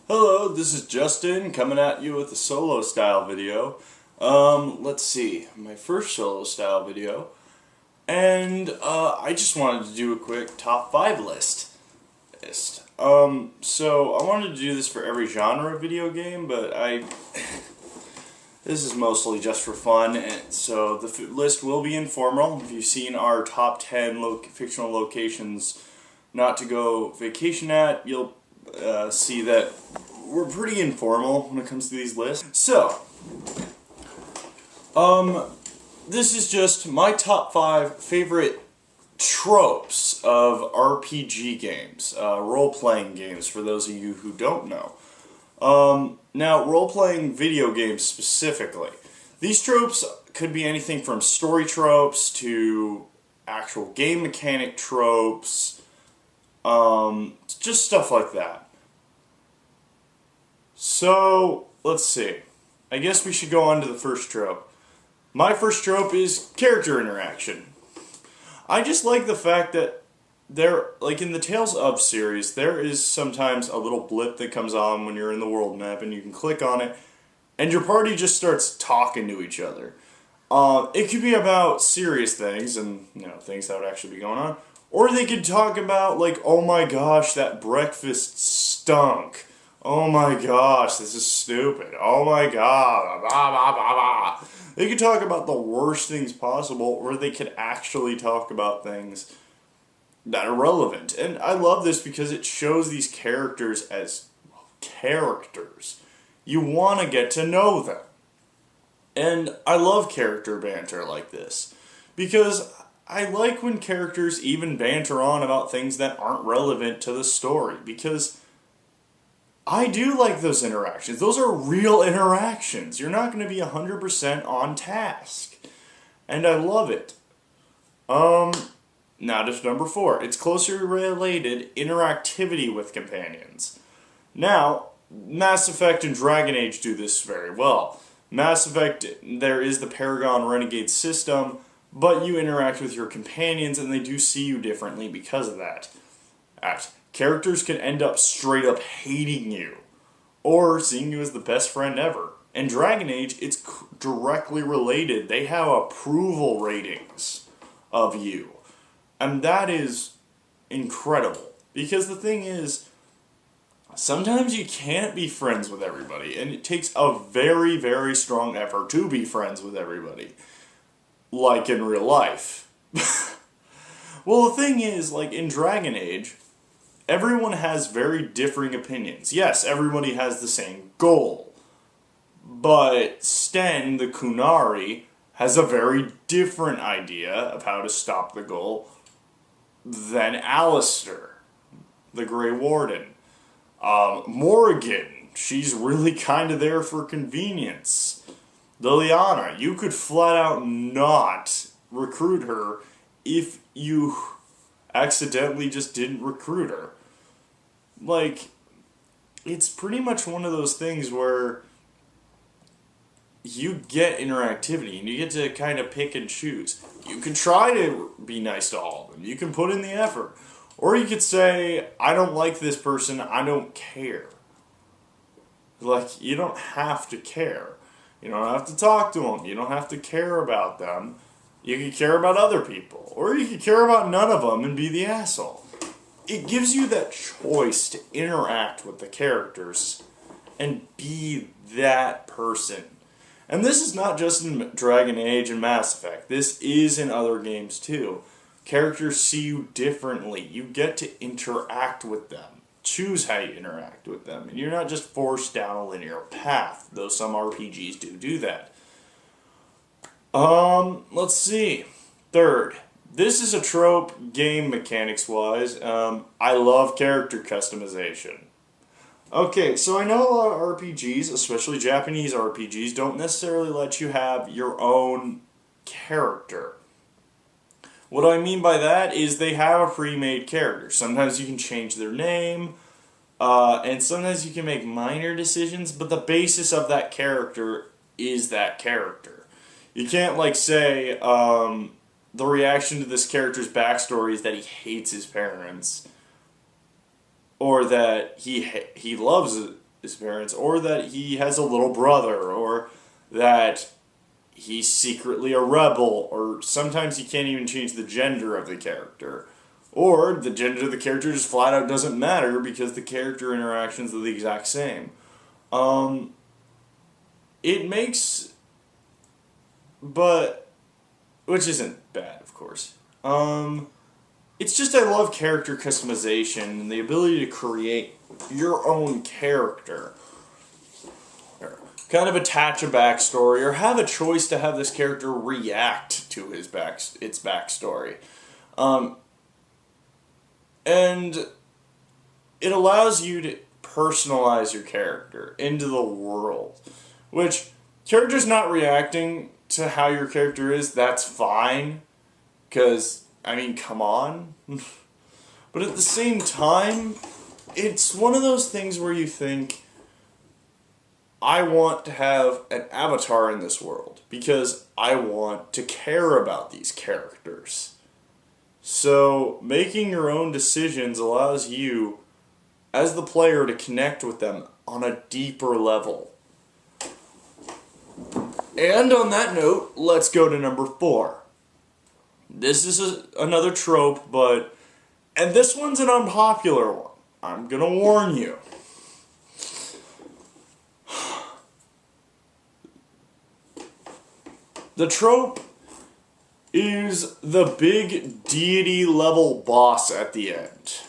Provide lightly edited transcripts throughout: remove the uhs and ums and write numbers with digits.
Hello, this is Justin coming at you with a solo style video. Let's see, my first solo style video. And I just wanted to do a quick top 5 list. So I wanted to do this for every genre of video game, but this is mostly just for fun, and so the list will be informal. If you've seen our top 10 fictional locations not to go vacation at, you'll see that we're pretty informal when it comes to these lists. So, this is just my top 5 favorite tropes of RPG games, role-playing games, for those of you who don't know. Now, role-playing video games specifically. These tropes could be anything from story tropes to actual game mechanic tropes, just stuff like that. So, let's see. I guess we should go on to the first trope. My first trope is character interaction. I just like the fact that like in the Tales of series, there is sometimes a little blip that comes on when you're in the world map and you can click on it and your party just starts talking to each other. It could be about serious things and, things that would actually be going on. Or they could talk about, like, oh my gosh, that breakfast stunk. Oh my gosh, this is stupid. Oh my god, blah, blah, blah, blah. They could talk about the worst things possible, or they could actually talk about things that are relevant. And I love this because it shows these characters as characters. You want to get to know them. And I love character banter like this, because I like when characters even banter on about things that aren't relevant to the story, because I do like those interactions. Those are real interactions. You're not going to be 100% on task. And I love it. Now to number 4. It's closely related interactivity with companions. Now, Mass Effect and Dragon Age do this very well. Mass Effect, there is the Paragon Renegade system, but you interact with your companions and they do see you differently because of that. Characters can end up straight up hating you, or seeing you as the best friend ever. In Dragon Age, it's directly related. They have approval ratings of you. And that is incredible. Because the thing is, sometimes you can't be friends with everybody, and it takes a very, very strong effort to be friends with everybody. Like in real life. Well, the thing is, like in Dragon Age, everyone has very differing opinions. Yes, everybody has the same goal. But Sten, the Kunari, has a very different idea of how to stop the goal than Alistair, the Grey Warden. Morrigan, she's really kind of there for convenience. Liliana, you could flat out not recruit her if you accidentally just didn't recruit her. Like, it's pretty much one of those things where you get interactivity and you get to kind of pick and choose. You can try to be nice to all of them. You can put in the effort. Or you could say, I don't like this person, I don't care. Like, you don't have to care. You don't have to talk to them. You don't have to care about them. You can care about other people. Or you can care about none of them and be the asshole. It gives you that choice to interact with the characters and be that person. And this is not just in Dragon Age and Mass Effect. This is in other games too. Characters see you differently. You get to interact with them. Choose how you interact with them. And you're not just forced down a linear path, though some RPGs do that. Let's see. Third. This is a trope, game mechanics-wise. I love character customization. Okay, so I know a lot of RPGs, especially Japanese RPGs, don't necessarily let you have your own character. What I mean by that is they have a pre-made character. Sometimes you can change their name, and sometimes you can make minor decisions, but the basis of that character is that character. You can't, like, say, the reaction to this character's backstory is that he hates his parents, or that he loves his parents, or that he has a little brother, or that he's secretly a rebel, or sometimes you can't even change the gender of the character. Or the gender of the character just flat out doesn't matter because the character interactions are the exact same. It makes... But... Which isn't bad, of course. It's just I love character customization and the ability to create your own character. Or kind of attach a backstory, or have a choice to have this character react to its backstory. And it allows you to personalize your character into the world. Which, characters not reacting to how your character is, that's fine. Because, I mean, come on. But at the same time, it's one of those things where you think, I want to have an avatar in this world. Because I want to care about these characters. So, making your own decisions allows you, as the player, to connect with them on a deeper level. And on that note, let's go to number 4. This is another trope, and this one's an unpopular one. I'm gonna warn you. The trope is the big deity level boss at the end.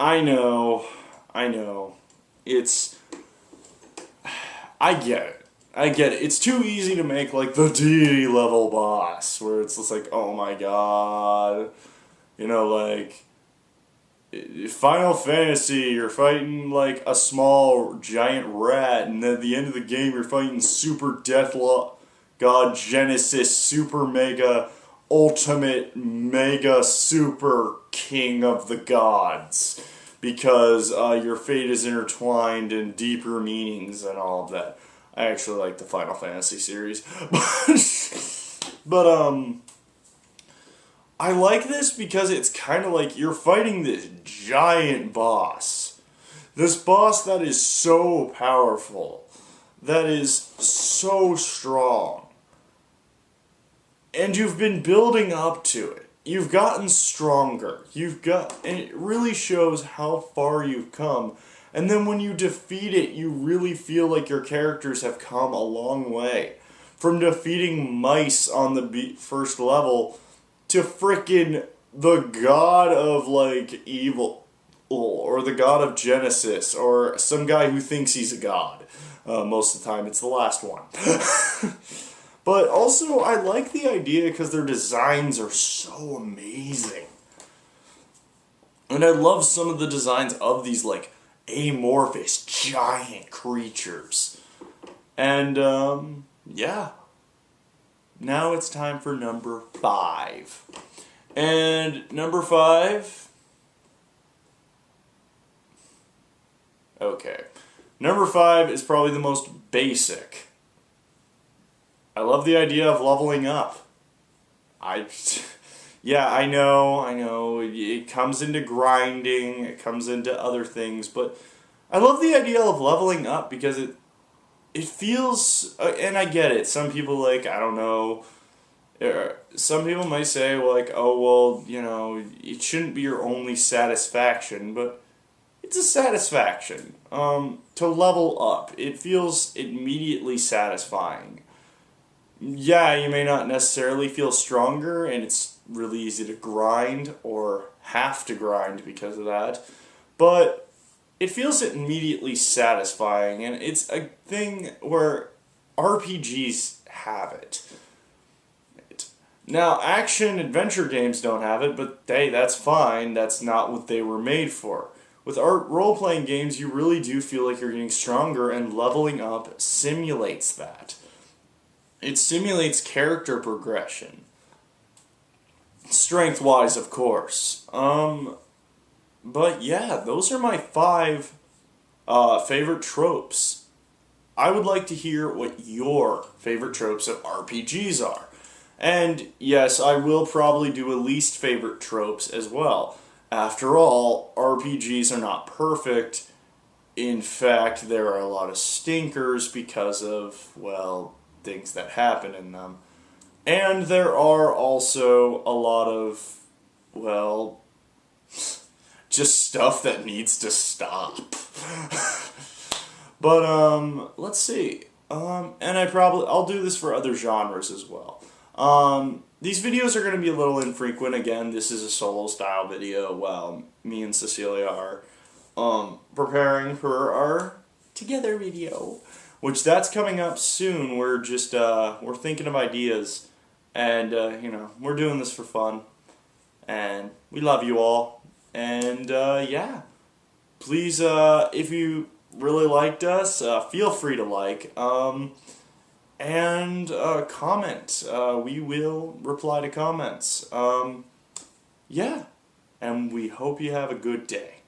I know. I get it. It's too easy to make, like, the deity level boss, where it's just like, oh my god. You know, like, Final Fantasy, you're fighting, like, a small giant rat, and then at the end of the game, you're fighting Super Death God Genesis, Super Mega, Ultimate Mega Super King of the Gods. Because your fate is intertwined in deeper meanings and all of that. I actually like the Final Fantasy series. But I like this because it's kind of like you're fighting this giant boss. This boss that is so powerful. That is so strong. And you've been building up to it. You've gotten stronger. And it really shows how far you've come. And then when you defeat it, you really feel like your characters have come a long way. From defeating mice on the first level to frickin' the god of, like, evil. Or the god of Genesis. Or some guy who thinks he's a god. Most of the time, it's the last one. But also, I like the idea because their designs are so amazing. And I love some of the designs of these, like, amorphous, giant creatures. And, yeah. Now it's time for number 5. And number 5... Okay. Number 5 is probably the most basic. I love the idea of leveling up. Yeah, I know, it comes into grinding, it comes into other things, but I love the idea of leveling up because it feels, and I get it, some people, like, I don't know, some people might say, like, oh, well, you know, it shouldn't be your only satisfaction, but it's a satisfaction, to level up. It feels immediately satisfying. Yeah, you may not necessarily feel stronger, and it's really easy to grind, or have to grind because of that, but it feels immediately satisfying, and it's a thing where RPGs have it. Now, action-adventure games don't have it, but hey, that's fine, that's not what they were made for. With role-playing games, you really do feel like you're getting stronger, and leveling up simulates that. It simulates character progression. Strength-wise, of course. But yeah, those are my 5 favorite tropes. I would like to hear what your favorite tropes of RPGs are. And yes, I will probably do a least favorite tropes as well. After all, RPGs are not perfect. In fact, there are a lot of stinkers because of, well, things that happen in them. And there are also a lot of, well, just stuff that needs to stop. But, let's see. And I'll do this for other genres as well. These videos are going to be a little infrequent. Again, this is a solo style video while me and Cecilia are, preparing for our together video, which that's coming up soon. We're just, we're thinking of ideas, and, we're doing this for fun, and we love you all, and, yeah. Please, if you really liked us, feel free to like, and comment. We will reply to comments. Yeah, and we hope you have a good day.